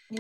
阿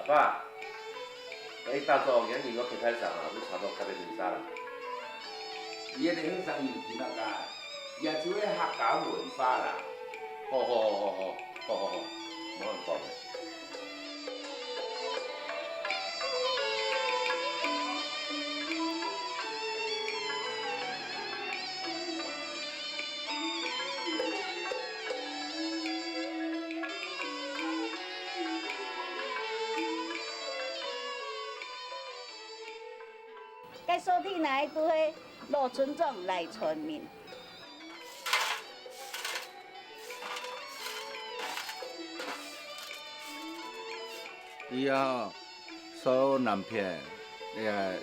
爸，你大早今日我去菜场啊，你差不多开要练啥啦？伊迄个迄双年纪那个，也就迄客家文化啦。好，冇人讲的。该收听哪一都迄陆村庄来村民。伊啊，所南片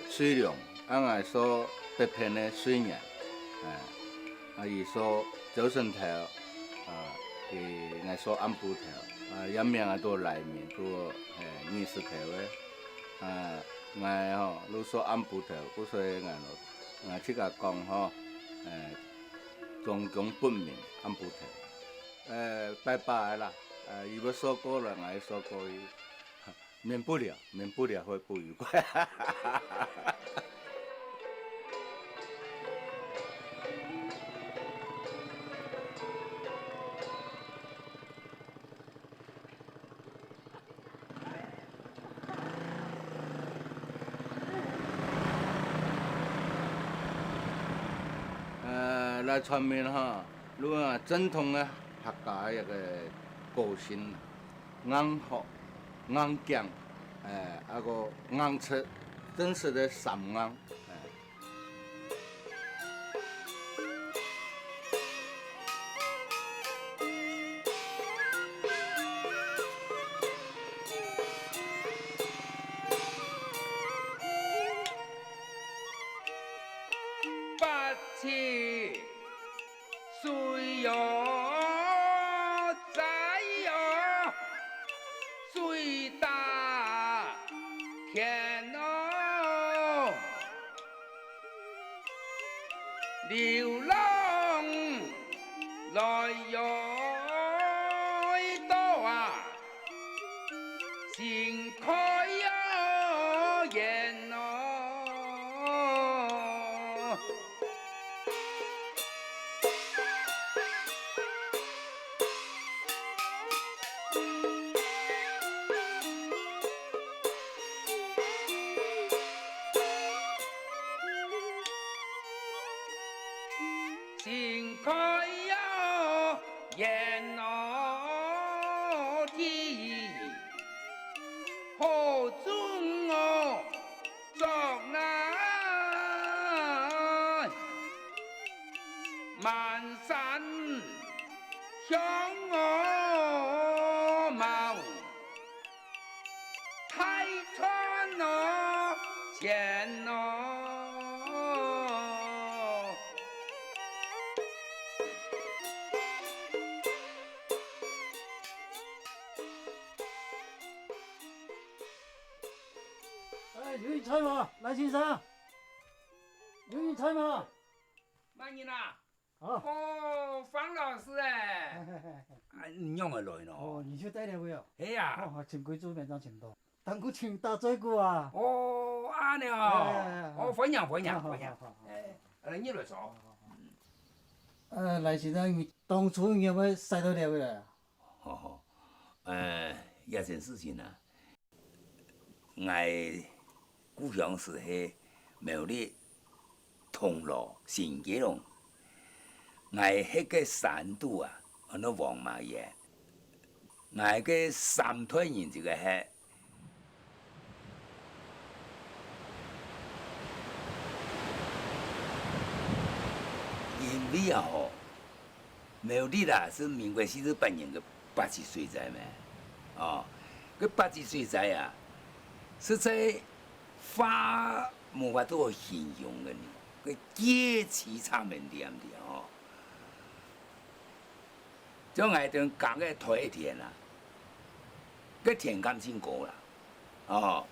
水量，俺所北片的水源，伊所早晨头，伊所安布头，一面啊都内面都20头的，我吼，你所安布头，我所以我去甲讲吼，种种本面安布头，拜拜啦，伊要说过了，我说过伊。免不了会不愉快。来村民哈，如果正统的客家一个个性，硬学。硬讲，那个硬吃，真实的上硬，八千水哟，在哟，水大天哦，流浪来哟多啊，心开哟眼哦。心开哟眼哦天，何准哦作难，漫山向我望，太川哦前哦。有人猜吗？赖先生，有人猜吗？慢点啦。好。哦，方老师哎，用的来咯。哦，你就带了没有？哎呀，哦，请贵州面上请到，当过请大嘴过啊。哦，安尼哎哦，哦，欢迎欢迎好欢迎，好。哎，你来坐。赖先生，当初有没有塞到了了？哦，一件事情啊，我的故乡是喺苗栗铜锣新基隆，我迄个山度啊，那黄马爷，我个三团人这个係。因为啊吼，苗栗啦是民国48年的8级水灾嘛，哦，个8级水灾啊，实在无法度形容的呢，个极其惨面点的哦。将来等讲个头一天啦，个天干真高啦，哦，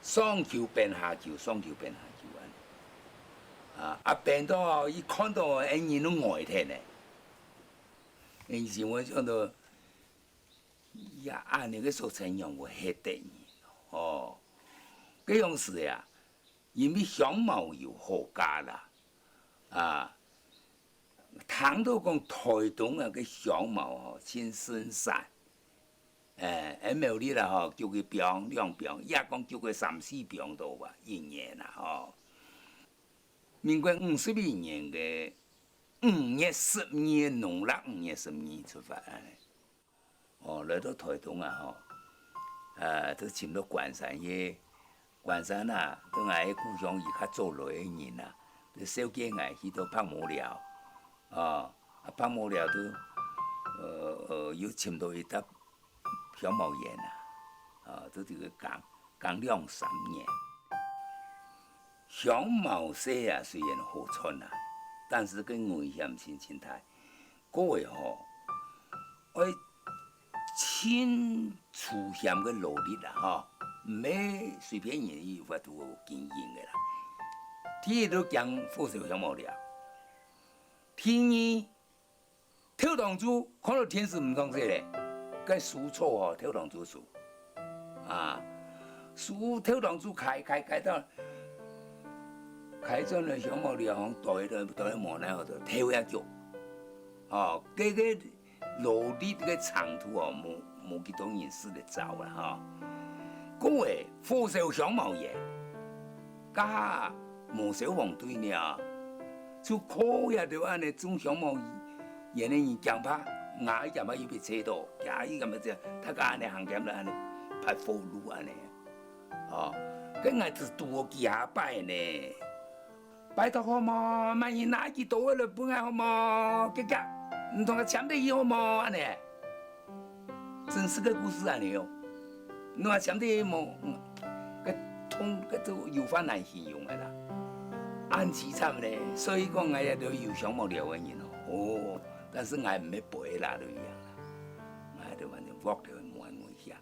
上球变下球，上球变下球啊！变到伊看到人拢呆天嘞，以前我讲到呀，安尼个所采用我迄等哦，搿样事呀，因为相貌又好加啦，啊，谈到讲台东啊个相貌吼，真深山，苗栗啦吼，叫佢平2平，也讲叫佢3、4平度吧，一年啦吼。民国52年嘅5月12日，农历5月12日出发哦，来到台东啊吼，都寻到关山嘅，关山啊，都我故乡伊较做落嘅人啊，都小见我去到拍毛寮，拍毛寮都又寻到一搭小毛岩啊，都这个讲2、3年。小毛色啊，虽然好穿啊，但是个危险性真大。各位吼，爱亲粗险个努力啦吼，唔免随便人有法度经营的啦。第一都讲火烧小毛寮，第二跳动珠看到天时唔同说咧，个树错吼跳动珠树啊，树跳动珠开到。开转了小毛寮行大喺磨难后头，体会下足。哦，这个努力这个长途哦，无几多人试得走啦哈。各位火烧小毛爷，加无小黄队呢，就可也着安尼种小毛爷的人讲怕，牙伊讲怕伊被车到，牙伊咁么子，他家安尼行点啦安尼，拍火路安尼，哦，跟我是多几下摆呢。拜托好嘛，万一哪几多了本来好嘛，哥哥，唔同个抢得伊好嘛安尼，真是个故事安尼哦。你话抢得伊么？个都有法难形容的啦，安凄惨咧。所以讲，我也都有想冇了的人哦。但是我唔要陪啦，都一样啦，我都反正walk到冇安危险。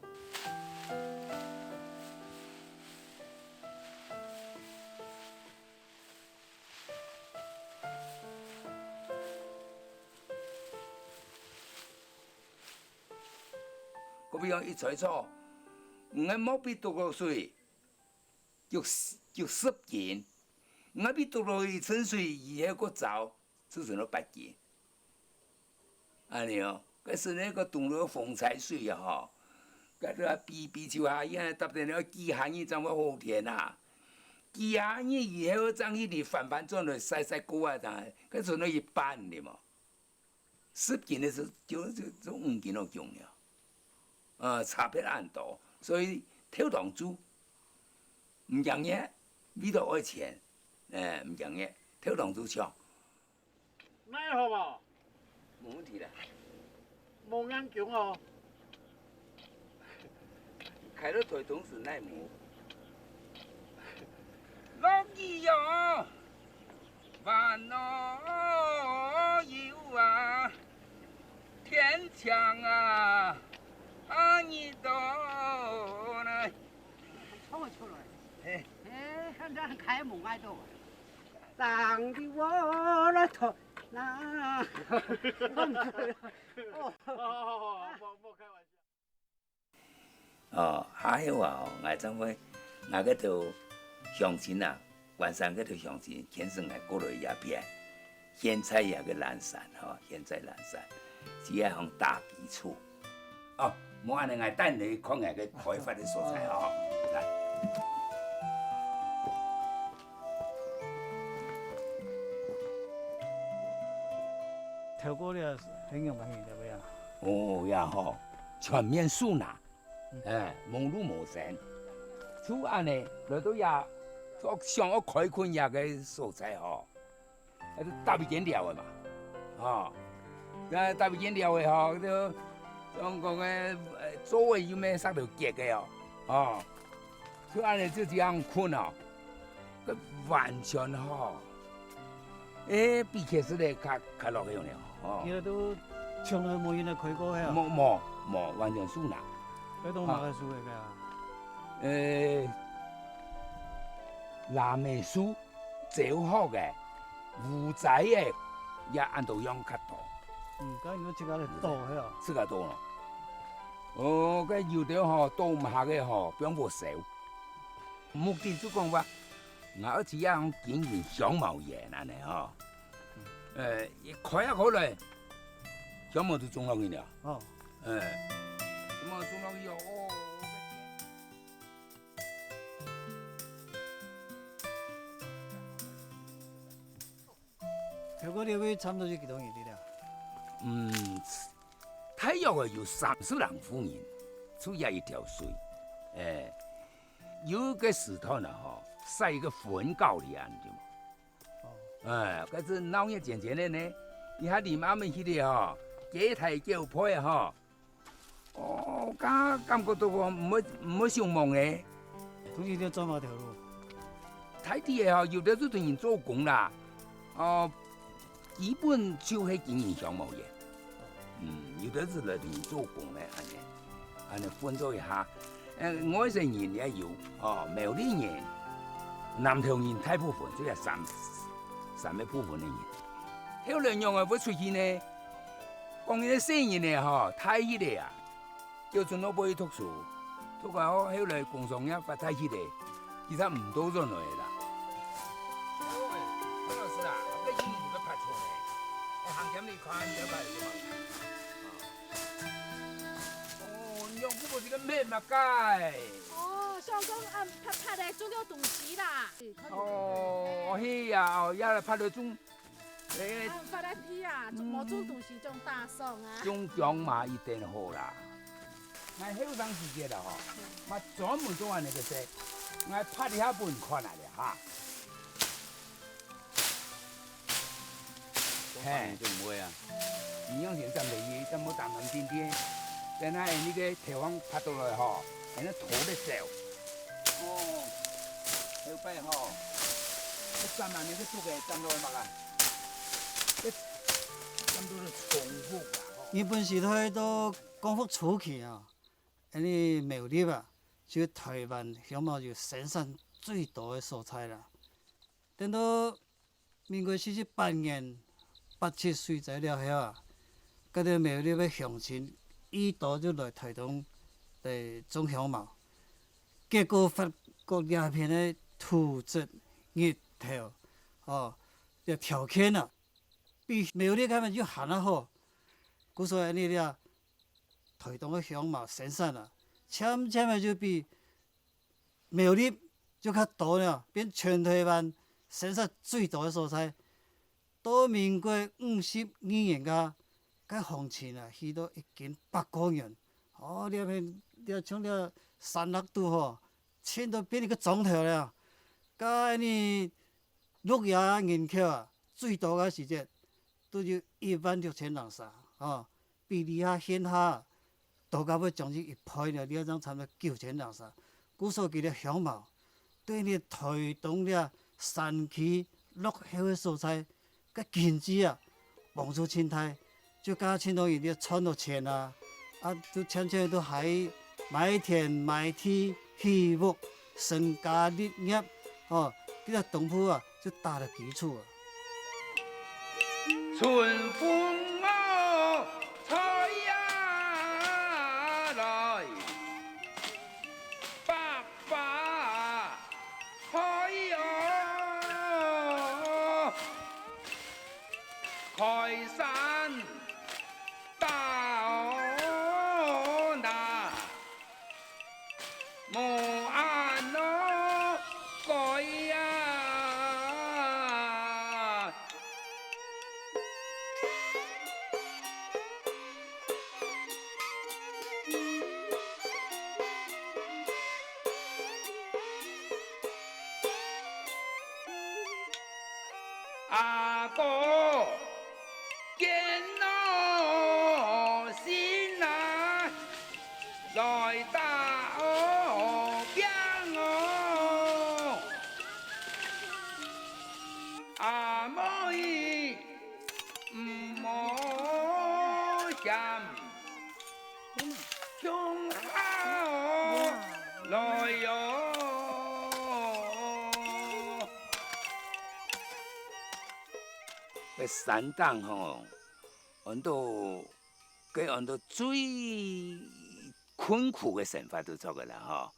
比如一采草，我冇比多少水，就10斤；我比多少一层水，以后个糟只剩了8斤。安尼哦，搿是那个动了风采水啊吼，搿个比就下伊搭在那几下日怎么好天啊？几下日以后怎伊哩反转来晒锅啊？怎？搿剩了一半的嘛。10斤的时候就5斤都重了。差别很大，所以跳动珠唔容易，味道爱钱，唔容易，跳动珠强。那好吧，冇问题啦。冇眼强哦。开到台东是耐磨。落雨哟，万诺有啊，天强啊。你到呢？冲出来！现在开门爱到，当的我那头那，哦，还有啊，我怎么那个头乡亲啊，晚上个头乡亲，天生来过来一片，现在也个蓝山哈，现在蓝山只一项大基础。哦，冇安尼，我等你看下个开发的素材哈，来。透过了很用蛮对不呀？哦呀吼，全面素拿，网络无线，就安尼来到呀，做上个开垦呀个素材吼，那都大不见了的嘛，啊，那大不见了的吼，就像讲个周围有咩啥条结的哦，啊，就安尼就这样困哦，个完全吼，比起是来较落去用了。哦，伊都从来冇用来开过呀。冇，完全素拿。嗰种哪个书嚟噶？蓝莓树最好嘅，无仔嘅也按到养较多，咁如果自家嚟多係啊？这个多咯。哦，个有的吼多唔下嘅吼，并冇少。目的就讲话，我只样经营香茅业安尼吼。一开下口来，香茅就种落去了。哦，香茅种落去哦。透过呢位差唔多就幾多年啲啦？太阳啊有30人夫人，出也一条水，有个石头呢吼，晒一个粉膏里安对嘛，搿是闹热渐渐的呢，伊下连阿们去的吼，几太叫配吼，感觉到我唔上望诶，總之都走埋條路。睇啲嘢吼，有的就同人做工啦，基本就係經營香茅業。有的是來同人做工咧，安尼分咗一下。外省人也有，苗栗人、南投人大部分，即係三個部分的人。後來讓我出去呢，講啲生人咧，太起嚟啊，叫做我去讀書，讀下後來工商業發太起嚟，其實唔多咗來啦。潘老師啊，這英語都拍錯咧，行前你看咗吧？用嗰部是個咩物解？想講拍嚟做咗東西啦。係呀，也來拍到種發嚟批啊，冇種東西種大餸啊。種薑嘛一定好啦。我後生時節啦我專門做安尼個事，我拍一下本看下咧哈。嘿，就唔會啊。營養先真嚟嘢，真冇淡淡啲啲。但係呢個台灣拍到來嗬，係那土的時候，後背嗬，一三萬你都做嘅，賺到乜啊？咁多都重複㗎嗬。日本時代到光復初期啊，啲苗栗啊，就台灣香茅就生產最多嘅蔬菜啦。等到民國48年87歲在了後啊，嗰啲苗栗嘅鄉親一度就來台東嚟種香茅，結果發覺鴉片嘅土質熱頭，就條件啊，比苗栗根本就行得好。故所以呢啲台東嘅香茅生產啊，漸漸就比苗栗就較多了，變全台灣生產最多嘅蔬菜。到民國52年㗎，嗰行情啊，去到1斤8個元。呢邊啲從啲300度嗬，錢都變一個鐘頭了。嗰啲綠葉人口啊，最多嘅時節都要16000人曬，比你下縣下多到要將近1倍了，你種差唔多9000人曬。故所佢啲香茅對你台東啲山區落後嘅蔬菜，個經濟啊，幫助生態。就加青島人哋賺到錢啊，都漸漸都喺買田買地畜牧成家立業，呢個東埔啊就打了基礎啊。春风哦，吹呀来，白发开哟，开山大那，莫安哦改呀。阿哥见我心啊，來打我邊我，阿妹唔好嫌，向下來哟。山洞吼，按到最困苦的生活都做个啦吼。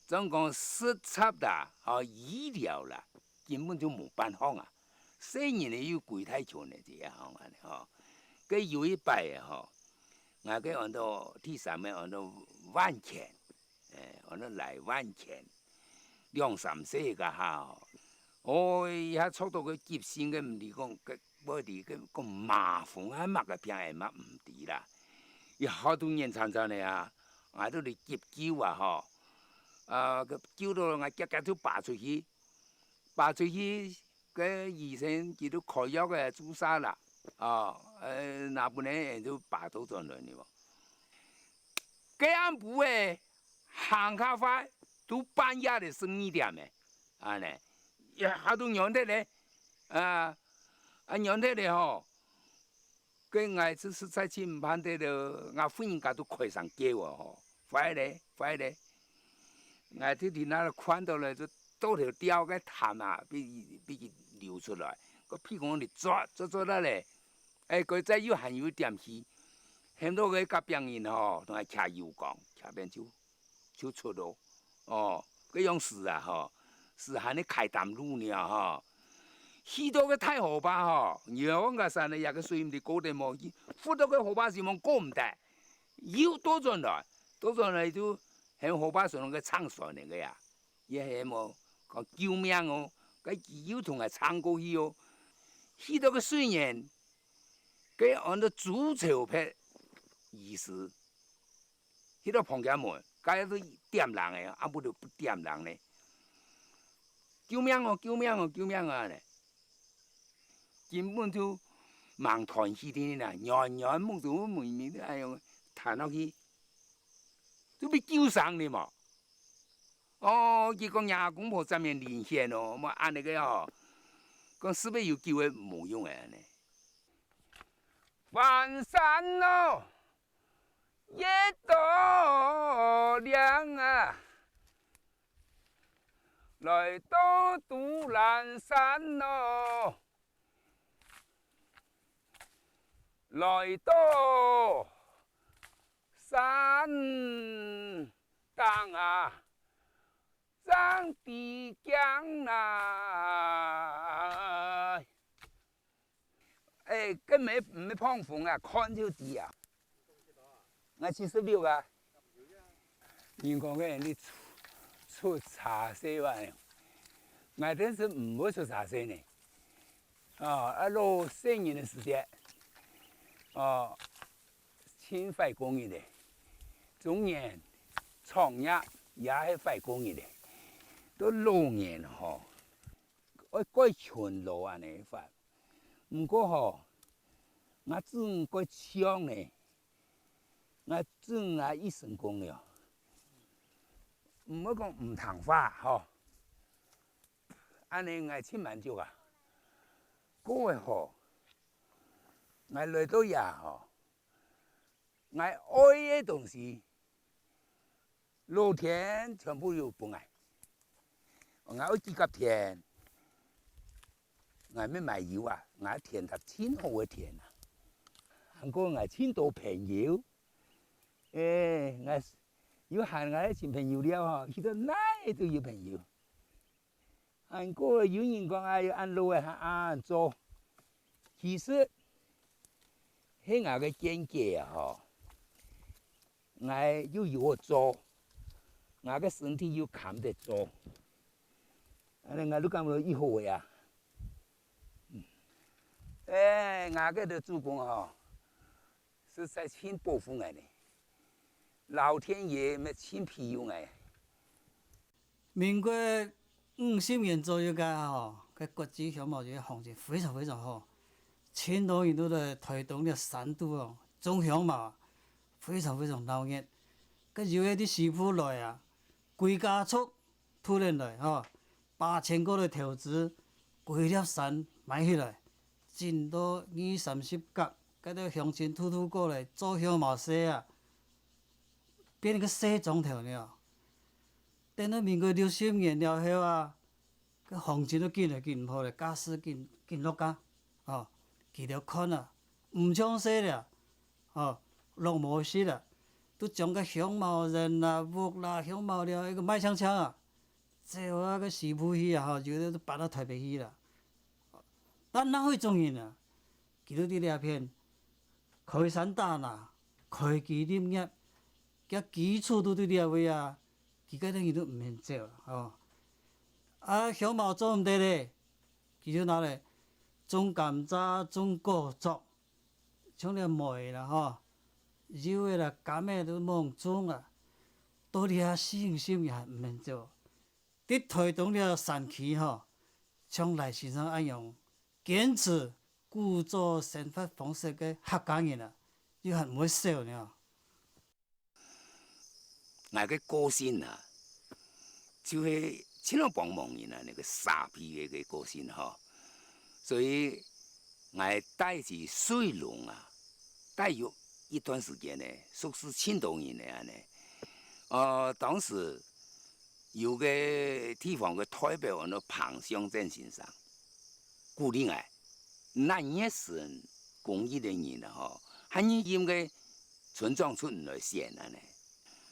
总讲食插啦，医疗啦，根本就冇办法啊。虽然你有柜台桥呢，这样吼，佮有一摆的吼，我佮按到第三面按到万钱，按到来万钱，2、3岁个哈，哦，遐速度个急性个，唔是讲个。我哋个麻烦啊，乜个病系乜唔知啦。有好多年常常的啊，我都嚟急救啊，吼，个救到我夹都拔出去，个医生佢都开药个注射啦，那不然就拔到咗来喎。这样不诶，行较快都半夜的12点诶，啊呢，有好多样的咧，样的咧吼，跟我就是在去唔盼的了，我忽然间都开上叫我吼，快咧，我天那看到了就多条吊个痰啊，俾佢流出来，个屁股你抓得咧，佢再又含有点气，很多个甲病人吼，同埋骑油缸，骑边就出咯，嗰样事啊吼，是喊你开淡路呢吼。许多个太河巴吼，有个山呢，也个水唔是高得冇，富多个河巴是冇过唔得，有多转来就喺河巴上个唱船嚟个呀，也系冇讲救命哦，佢有同系唱过去哦，许多个水人，佢按照主潮拍意思，许多旁家门，佢都点人嘅，阿不就不点人呢？救命哦，咧！根本就盲团起的啦，样梦到门面都哎呦弹落去，都被救上的嘛。结果伢公婆上面连线哦，我按那个哦，讲是不是有救的冇用诶呢？翻山咯，一朵亮啊，来到独兰山咯。来到山当啊，上地江啊，跟没碰风啊，看就低啊。我76啊，人讲个人你出茶色哇，我真是唔会出茶色呢。落4年的时间。轻快工业的，中年创业也系快工业的，都6年吼，我改全路安尼法，不过吼，我真改抢呢，我真啊一成功了，唔好讲唔谈法吼，安尼我千万足啊，嗰个吼。我来到呀吼，我爱的东西，老天全部有帮我。我爱几甲田，我要买油啊，我田它真好嘅田啊，不过我真多朋友，我有限我啲新朋友了嗬，去到哪都有朋友。不过有人講啊，要按路啊，按做，其實喺我嘅見解啊，嗬，我要有做，我嘅身體要扛得做，我都感覺以後呀。我嘅的主公哦，是在千保護我哋，老天爺咪千庇佑我。民國50年左右嘅吼，個國際鄉貿嘅行情非常非常好，千多人都來推動了三都哦，種鄉貿非常非常鬧熱。個有一啲師傅來啊，歸家畜突然來吼，8000個來投資，規粒山買起來。真多20-30角，嗰啲鄉親吐吐過來做鄉貿社啊，變個社總頭了。等到民國60年了後啊，個行情都見嚟見唔好咧，價勢見落價，哦，佢就看啊，唔搶勢了，哦，落模式啦，都將個鄉貿人啦、屋啦、鄉貿了一個賣槍槍啊，最後啊個師傅去啊，就都搬到台北去啦。但哪會種人啊？佢都啲呢片開山打啦，開基林業，嘅基礎都啲呢位啊，佢嗰啲人都唔肯做哦。啊，鄉貿做唔得咧，佢就拿嚟種甘蔗、種果竹，種了梅啦吼，柚嘅啦、柑嘅都冇種啊，到啲啊心也唔肯做。啲推動了山區吼，將來先生一樣。堅持故作生活方式嘅客家人啊，又係唔會少呢。我嘅個性啊，就係千多幫忙人啊，那個傻逼嘅個性嗬。所以我帶住水龍啊，帶有一段時間呢，熟識千多年嚟呢。當時有個地方嘅代表我彭湘正先生。鼓勵我，那也是公益的人啦，嗬，係你應該村長出來選啦呢，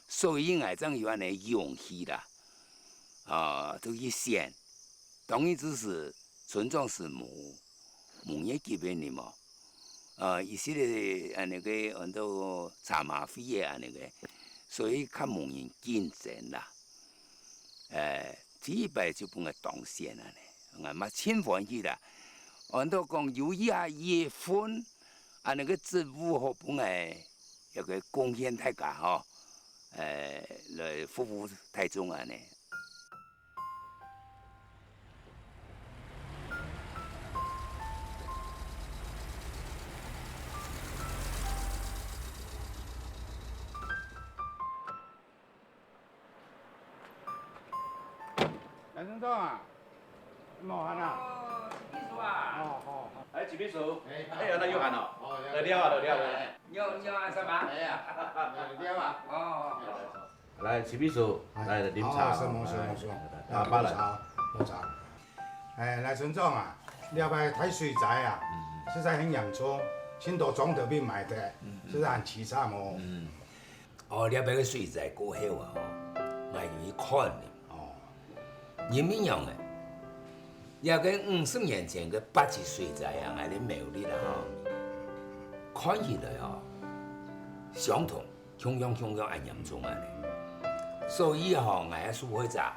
所以我真有呢勇氣啦，都去選，當然只是村長是冇嘢基本的嘛，一些的那個很多茶馬會啊那個，所以較冇人競爭啦，第一擺就幫我當選啦呢。我嘛千歡喜啦！按到講有一下夜分，那個職務和本來一個貢獻大家吼，來服務大眾啊呢。梁村长啊，冇閒啊？秘書啊，好。哎，徐秘書，哎，那有閒哦。來了啊，來了。你要按什麼？哎呀，了啊。哦。來，徐秘書，來飲茶。是冇啊，巴來。喝茶。哎，來村長啊，了解睇水仔啊，實在很洋蔥，千多種特別買的，實在很淒慘哦。哦，了解個水仔過後啊，我要去看呢。人民樣嘅，了解50年前嘅80水仔啊，我哋苗栗啦嗬，看起來哦，相同，同樣按嚴重啊呢。所以嗬，我係數會咋，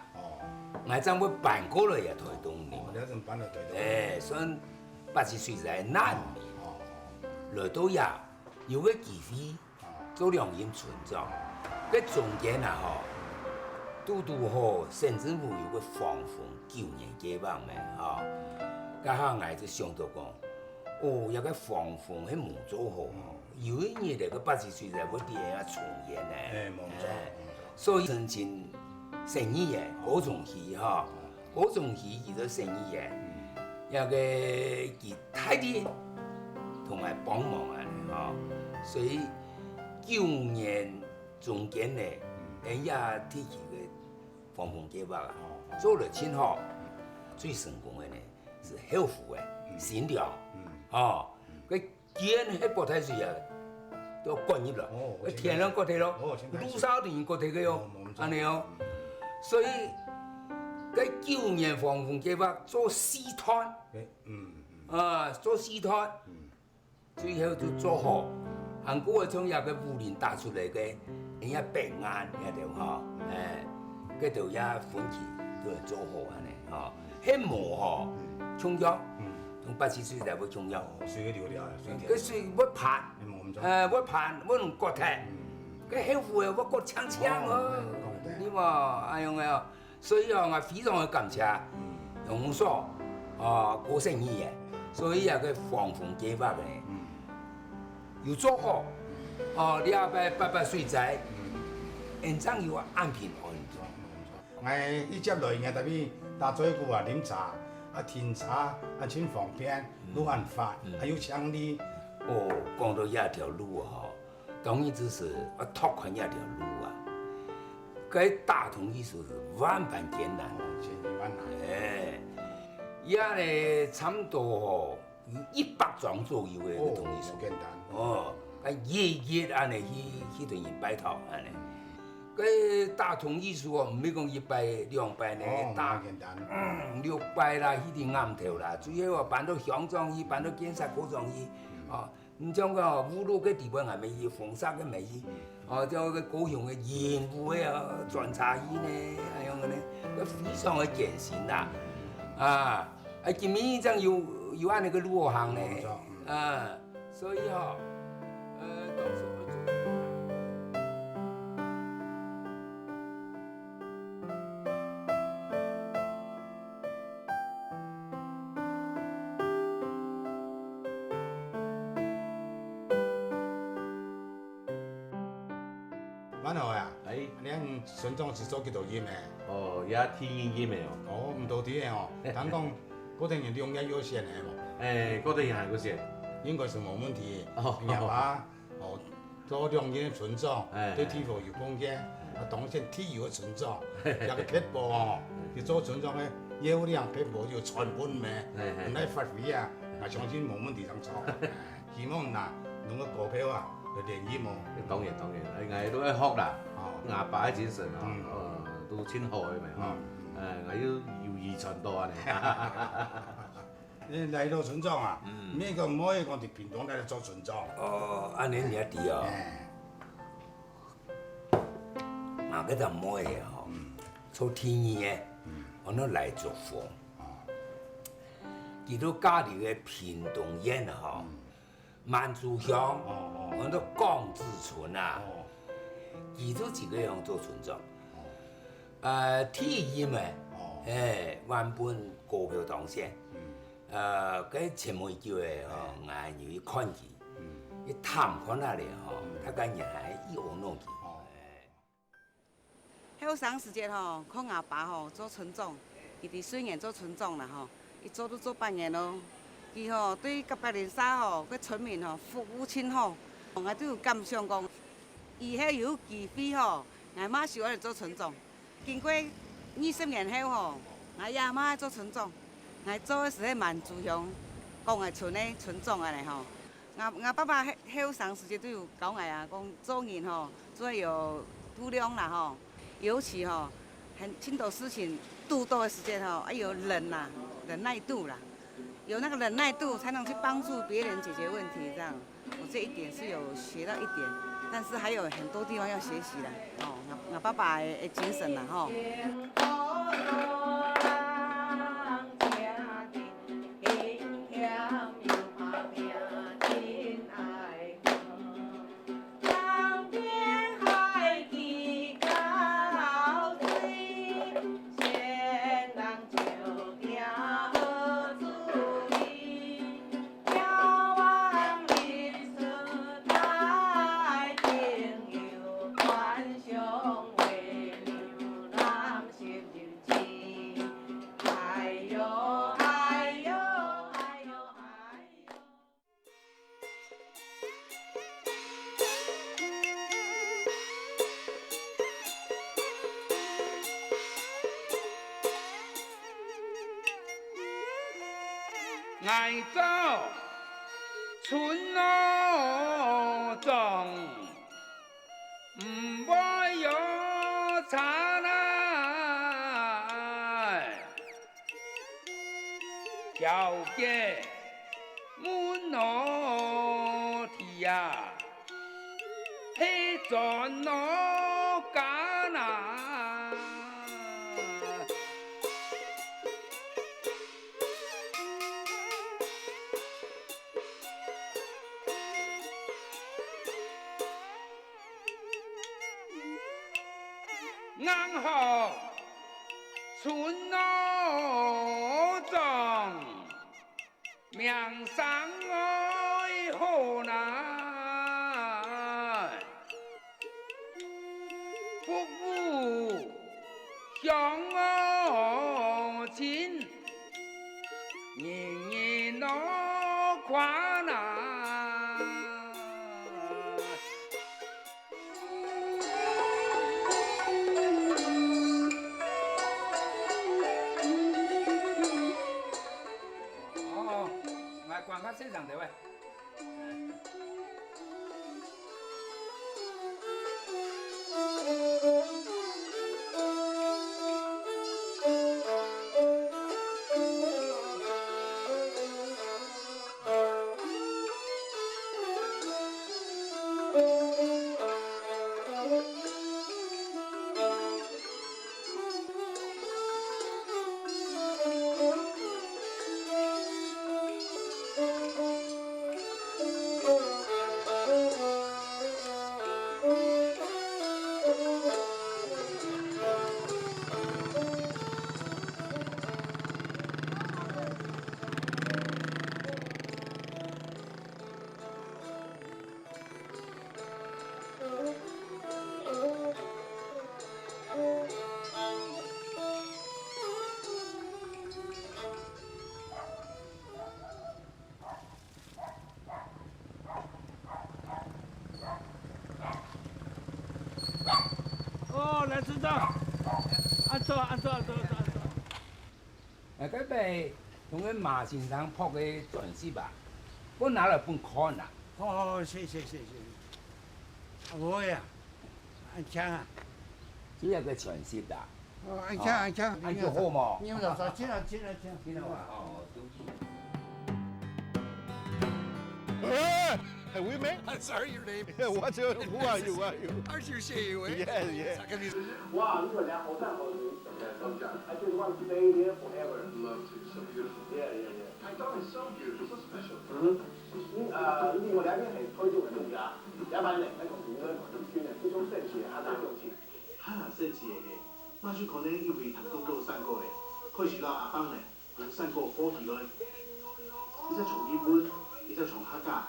我將會搬過來也推動你。你一陣搬嚟推動。所以80水仔難免，來到呀，有個機會做兩任村長，個中間啊嗬。都好，甚至乎有個防風9年計劃咩？嚇，家下我就想到講，有個防風係冇做好，有一年嚟個80歲仔會變啊重現咧。冇錯。所以申請成議員嗰種戲嚇，嗰種戲遇到成議員，有個佢太啲同埋幫忙啊嚇，所以9年中間咧，也提起個。防風計劃啊，做得真好，最成功嘅呢，是后府的新寮，哦，佢建迄国泰水啊，都关入了，天然国泰咯，卢沙田国泰嘅哟，安尼哦，所以佢9年防洪计划做4摊，做4摊，最后就做好，韩国嘅从也个武林打出来嘅，人家平安一条吼，嗰条也分期都系做好安尼，吼，迄幕吼，冲腰。从80岁才要冲腰，水流了，佢水要拍，要拍，要用骨头，佢后悔我骨呛呛哦，你嘛哎用个，所以哦，我非常的感谢洪所郭胜义嘅，所以啊佢防洪计划嘅，又做好，了解88岁仔，现场又安平安全。我一接来嘅特别打水鼓啊，饮茶。甜茶请方便，路安发，还有枪力。讲到这条路当然就是要拓宽这条路啊。该大同艺术是万般艰难，千万难。也呢差不多有100桩左右的个同艺术。简单。日安尼去同人摆头安尼。个大同艺术唔係講100、200呢，打600啦，迄啲岩頭啦，最後辦到鄉莊去，辦到建設高莊去，唔將個烏魯嘅地方係咪去，風沙嘅咪去，將個高雄嘅鹽湖嘅轉茶去呢，係樣嘅呢，個非常嘅艱辛啦，今年真有按那個路行呢，所以到時候。蛮好呀，恁村长是做几多音的？也天然音的哦。唔到啲嘅哦，但讲嗰啲人量也有限嘅喎。嗰啲人係嗰些，應該是冇問題。廿把做兩年村長，對體育有貢獻。當先體育嘅村長，有個pitbull哦，你做村長嘅業務量pitbull就全本咩，唔使發揮啊！我相信冇問題咁做。希望嗱，弄個股票啊，嚟練業務。當然，我都要學啦。牙爸嘅精神都真好嘅咪。我要遺傳到啊你嚟到村長啊，咩個唔可以講條屏東嚟做村長？安尼你啲哦，我嗰陣唔可以做天然嘅，我都嚟做貨。見到家裡嘅屏東縣萬竹鄉，我都江志村啊，見到幾個人做村長。天然嘅，原本股票當先。嗰前門叫嘅我要去看佢，一探看下嚟他個人係一窩弄佢。後生時節看阿爸做村長，伊伫水源做村長啦伊做都做8年咯。伊對甲百靈沙個村民服務真好，我都有感想講，以後有機會我馬上嚟做村長。經過20年後我也馬做村長。我做的是喺萬竹鄉江藝村的村長啊我爸爸後生時節都有教我講做人做有度量啦尤其很多事情度多的時間要有忍耐度啦，有那個忍耐度才能去幫助別人解決問題。這樣，我這一點是有學到一點，但是還有很多地方要學習啦。我爸爸的精神啦来走村路中，唔会有差来，条件满路地呀，迄阵路艰难。硬好村路中，命上爱好难，不负乡我亲，人人都快难。广告现场的喂。来村长，按坐。嗰边同个马先生拍个全息吧，我拿来本看啦。哦，谢。我呀，按枪啊。只有个全息啦。哦，按枪。按就好嘛。你们就说，进来啊，哦，对不起。Have we met? I'm sorry, your name. Yeah, who are you? Arthur Shea, Yeah. Wow, you are now I just want to stay here forever. Love to. So beautiful. Yeah. I thought it's so beautiful, so special. 另外兩邊係推動人哋㗎，有班人喺同點樣同啲專人之中設置下大用錢。哈，設置嘅，我說可能因為談到都散過嘅，開始到阿邦咧，有散過火氣來，你再從日本，你再從客家，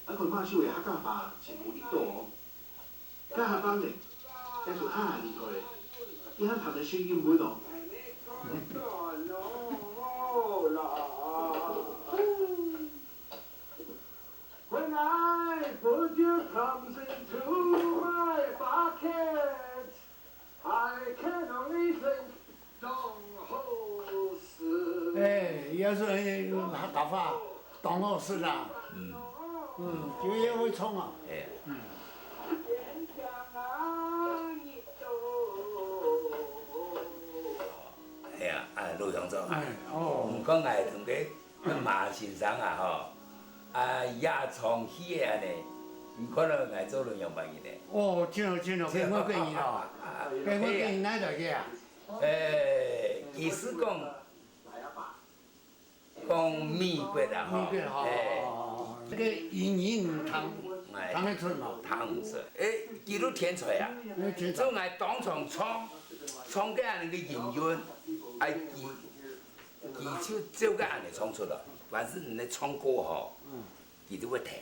佢媽燒嘅客家話全部呢度，加下班咧，繼續哈下離開咧，依家談嘅聲音會咯。When I put your crumbs into my bucket, I can only think, don't hold. 要是拿打发当老师啦，就也会冲啊。系啊，陆乡长啊，唔讲爱同个马先生啊吼，也从起个安尼，唔可能爱做两样朋友咧。哦，真了，跟我跟你啦，跟我跟你哪条去啊？其实讲美国啦吼，这个英语汤得出嘛？汤唔出，记录天才啊！做爱当场唱个安尼个音乐，技手照个安尼唱出来。凡是人咧唱歌吼，伊都会听。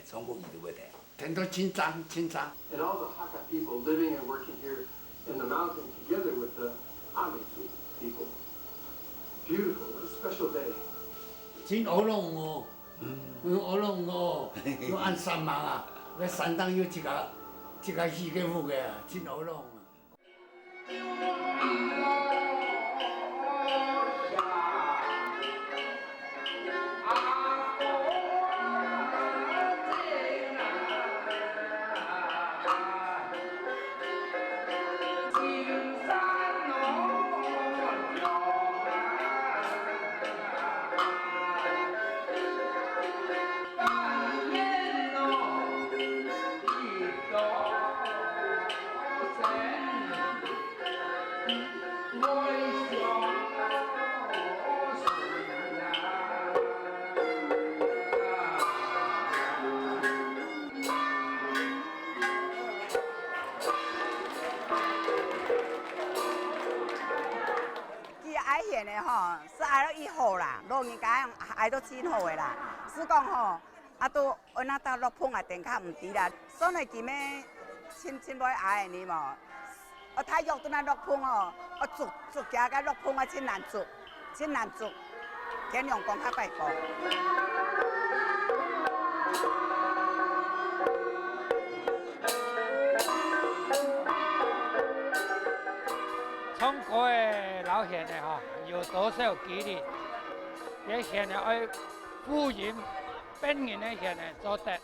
唱歌伊都会听。听到紧张。 And all the Hakka people living and working here in the mountain together with the Amisu people. Beautiful, what a special day. 真恶龙哦，恶龙哦，我按3万啊，那山当有一个戏给付的啊，真恶龙啊。吼是爱到伊好啦，老人家爱到真好的啦。是讲吼，都安那到落碰电较唔低啦。所以今日亲爱爱的嘛，他约到那落碰做家个落碰真难做，天亮讲较快过。中国的老县的有多少纪律？这县的爱富人、本人的县的做得，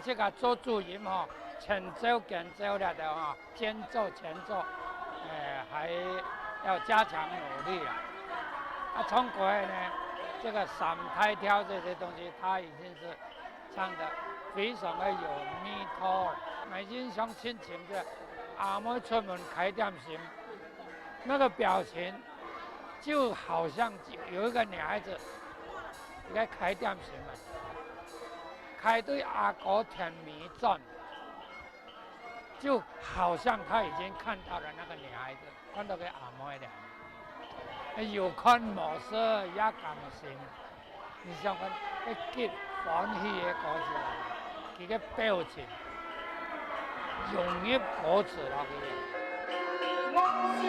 这个做主人前奏跟奏了的间奏前奏，还要加强努力啊。中国的呢，这个散台跳这些东西，他已经是唱的非常的有密头，每天像亲情的。阿妹出门开点心，那个表情就好像有一个女孩子在开点心嘛，开对阿哥甜蜜钻，就好像他已经看到了那个女孩子，看到个阿妹了，有看无说也甘心。你想看，一激欢喜的故事，佢嘅表情。容易果子那个。我想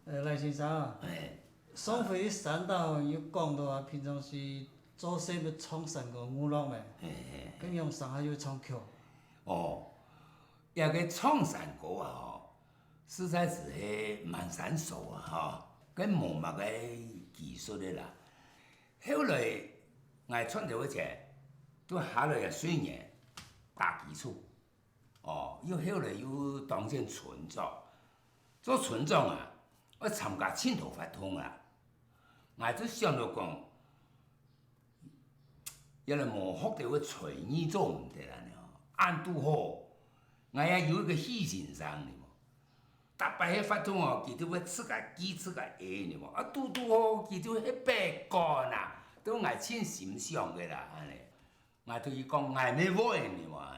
就赖先生啊，上回山道有讲到啊，平常是做些要唱山歌舞浪的，咁样上下要唱曲。一个唱山歌啊实在是蛮难受啊跟无乜个技术的啦。后来我创造一只，都下来个水年打基础，又后来又当成村长，做村长啊，我参加青头发通啊，我就想到讲，原来无学到个才艺做唔得啦，按拄好，我也有一个喜欣赏的。大摆迄发通佢都要自家记自家下呢嘛，拄好佢都迄白干呐，都我真欣赏个啦，安尼，我对伊讲我没玩呢嘛，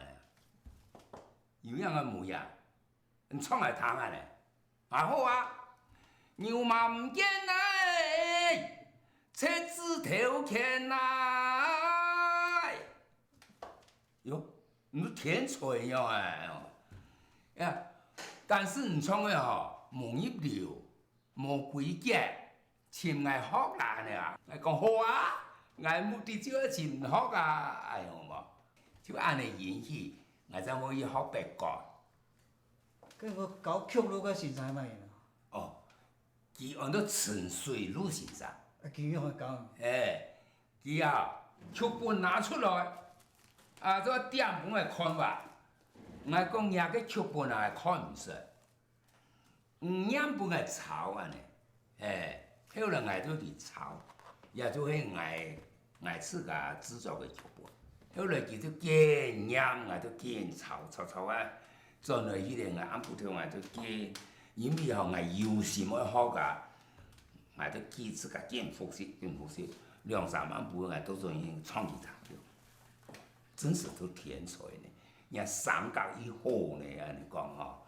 有样个模样，你创来谈啊咧，好啊，牛马唔见来，车子头牵来，哟，你天才样呀！但是唔唱嘅无入流，无规矩，前爱学啦呢，我讲好啊，我目的就要前学啊，哎呦嘛，就安尼引起，我才可以学白讲。咁我教曲路个先生咪？佢按到陈水路先生。佢要去教。佢曲本拿出来，做点本来看吧。我讲伢个曲本啊看唔出，眼本来抄啊呢，后来我都去抄，也就系我自家制作个曲本。后来佢就见眼，我都见抄啊，做来迄个我按不头我都见，因为我有心要学噶，我都记自家见复习，2-3万部我都做已创意唱了，真是都天才呢。人三角以好呢，安尼讲吼。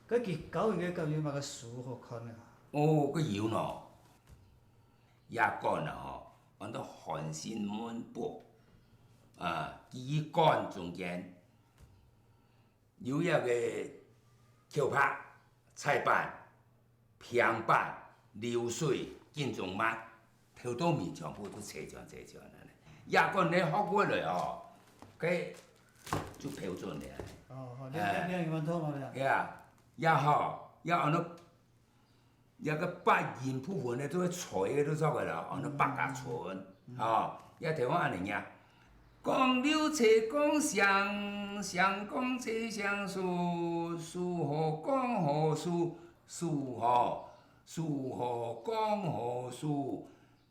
嗰佢教完嘅咁要嘛個書好看啊？佢有喏，也講啦吼，按到韓信滿布基幹中間有一個橋拍、菜板、平板、流水、建築物，頭到面全部都齊全安尼。也講你學過來佢。就標準的。兩萬多嘛也好，也按照一個八音部分咧，都係吹嘅都做嘅啦，按照八甲村，也地方安尼呀。講柳斜講相，相講斜相樹，樹何講何樹，樹何講何樹。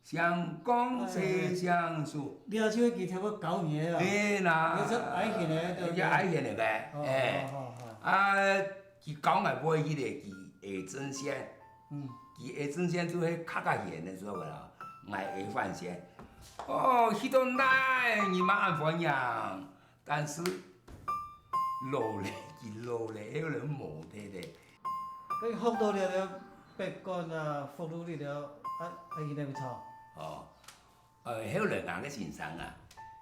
相講斜相樹，你有少幾條個狗嘢啊？啦，你出矮件嘅，一矮件嚟嘅，佢講埋買迄個佢下針線，佢下針線做迄較較圓嘅做個啦，俺会发现，哦，许多奶你们按欢样，但是老嘞，老嘞，有人冇得的。佢學到了白幹啊，福祿里了，伊那邊炒。哦，後來俺個先生啊，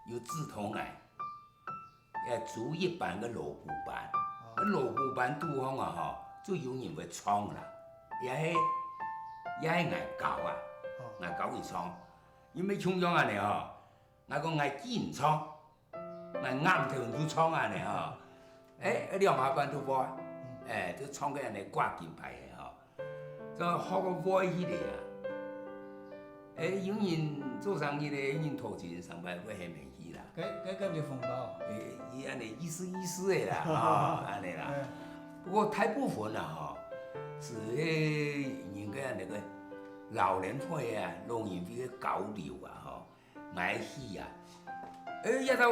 有指導俺，要做一班個鑼鼓班，鑼鼓班拄好啊吼，就有人會唱啦，也係俺教啊，俺教佢唱，因為像樣安尼吼，俺講俺見唱，俺啱頭就唱安尼吼，兩下班都播，都唱個安尼掛金牌的吼，就學個會起嚟啊。有人做生意咧，有人掏錢上班會係名氣啦。嗰就風暴。伊安尼意思的啦，安尼啦。不過大部分啊，是人家那個老年會啊，農業會嘅交流啊，愛去啊。一到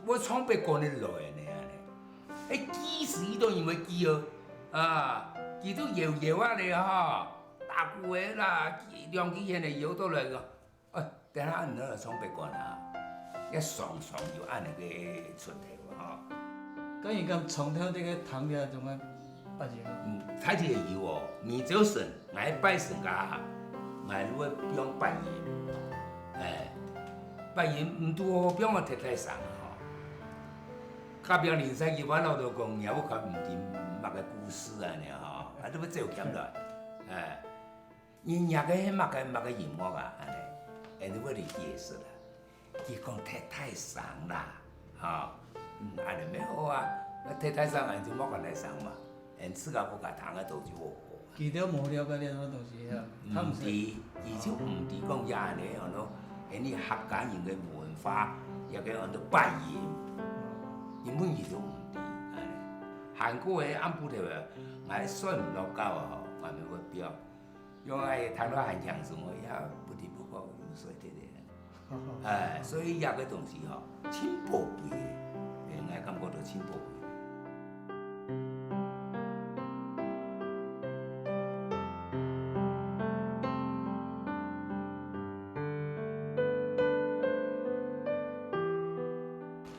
我唱別個咧來呢，幾時伊都因為記哦，記到搖啊咧大鼓的啦，兩支現在搖到來個，等下唔好唱別個啦，一上就按那個出頭咁而家從頭呢個堂嘅仲係八字睇住搖哦，面朝神，愛拜神家，愛如果用拜年，拜年唔多，表我貼喺上甲表年生嘅話，老豆講，有佢唔掂乜嘅故事啊，你都要做減來，人家嘅乜嘅音樂啊，安尼我哋解釋啦，佢講太上啦，安尼咩好啊？太上人就冇咁嚟上嘛，自家國家談嘅都就好。佢都冇了解呢種東西啊，唔知，而且唔知講廿年嗰度，你客家人嘅文化，又嘅嗰度拜年，根本佢都唔知，韓國嘅安布頭啊，我睡唔落覺啊，我咪會表。因為談到很強勢，我也不得不講有水的，所以有個東西真寶貴嘅，我感覺到真寶貴。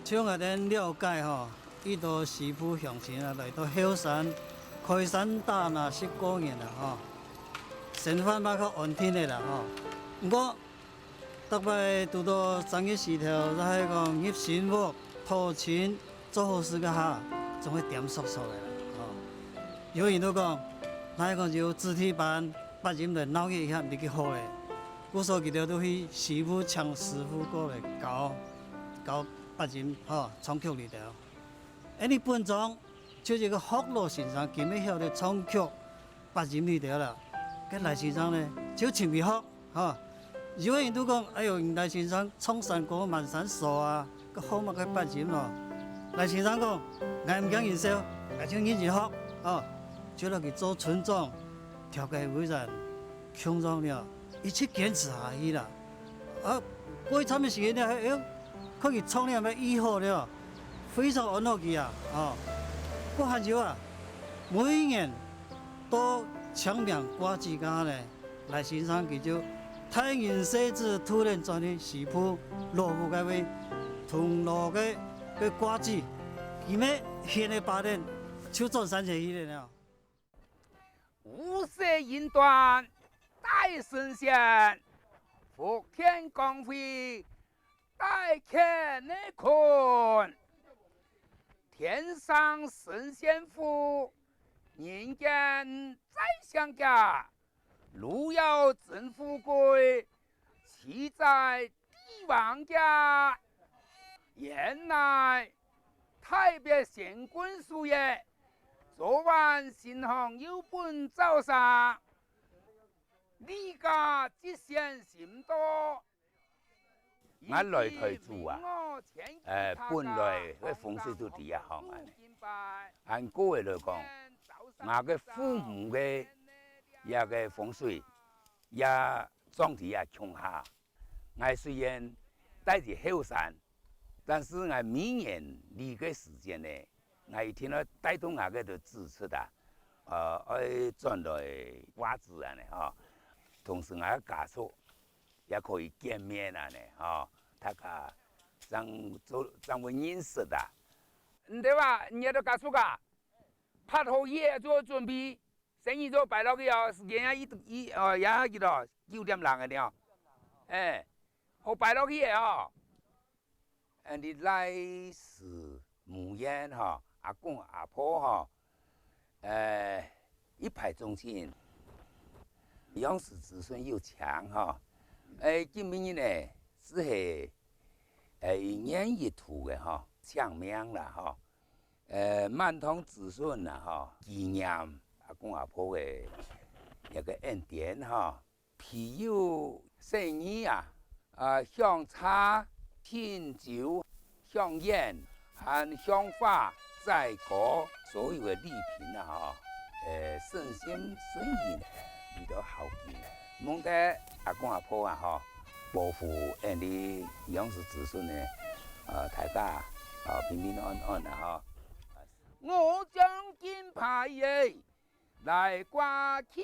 像我哋了解依度師傅向前啊，嚟到後山開山打那10個年啦生活嘛較安定的啦不過特別拄到正月時頭，就係講入新屋、掏錢、做好事個總會點縮縮的啦有人都講，那講就肢體班8人嚟鬧一下唔得幾好咧，我所記得都去師傅請師傅過嚟教8人唱曲裏頭。你本莊就是個學羅先生，今日曉得唱曲8人裏頭啦。跟賴先生呢，就前面學有人都講，哎呦，賴先生唱山歌萬山傻啊，個好乜嘅8人咯。賴先生講，我唔講人笑，我就認真學就落去做村長，調解委員、鄉長了，一直堅持下去啦。過去差唔多時間呢，可以唱了咩以後了，非常安樂佢過下就每年都搶名歌之間呢，賴先生佢就太陽設置突然轉的師傅落戶嘅位，同落嘅歌子，佢咩現在8年就做3千億了。五色銀端大神仙，福天光辉大乾内坤，天上神仙福，人间再相加，路遥真富贵，妻在帝王家。原来太别县官书也，昨晚新行有本早上，你家只嫌嫌多。俺來台住啊，本來個風水都第一行啊。按個位來講，我個父母嘅一個風水也總體也強下。我雖然帶住後山，但是我每年離個時間呢，我一天都帶動我個都支出的，轉來瓜子啊呢同時我家屬。也可以见面了呢，大家怎会认识的？对吧？你都告诉个，拍好嘢做准备，生意做摆落去哦，时间也几多9點零嘅了，好擺落去哦。你來時無言阿公阿婆一派忠心，養子子孫又強今年呢只係一年一度嘅相命啦萬通子孫啦紀念阿公阿婆嘅一個恩典譬如生意香茶、甜酒、香煙和香花、齋果所有嘅禮品順心順意呢，遇到好見。蒙得阿公阿婆保護啲養子子孫呢，大家平平安安我將金牌耶來掛起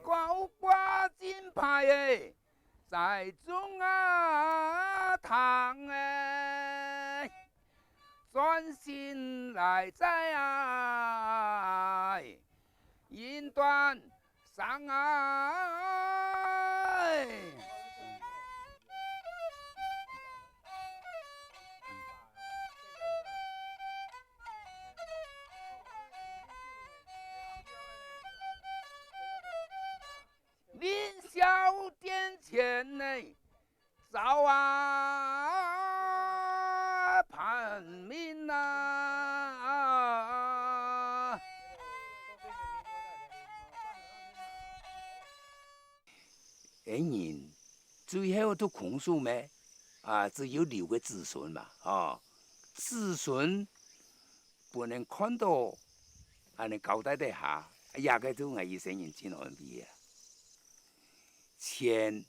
掛金牌耶在中堂專心來在雲端上凌霄殿前內早盼明人最後都控訴咩？只有6個子孫嘛，子孫不能看到你交代得下，也個都係一生人真安慰啊！錢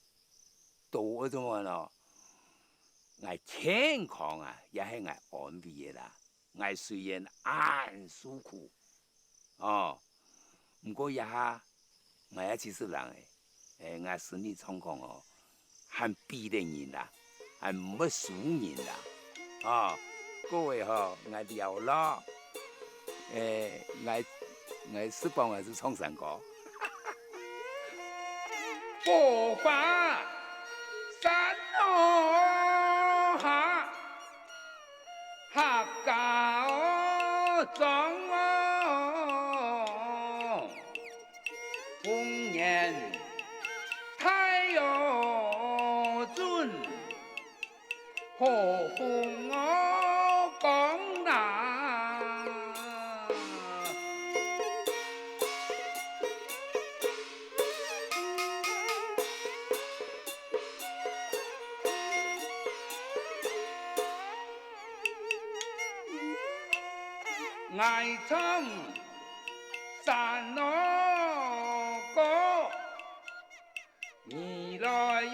多咗嘛咯，我健康也係我安慰嘅啦。我雖然硬舒苦，唔過也我也只是人我身體狀況很逼得人啦，很唔乜輸人啦，各位我了啦，我時光我是唱山歌。佛法山下客家莊豐年太陽尊，何風講難。愛唱山歌，你來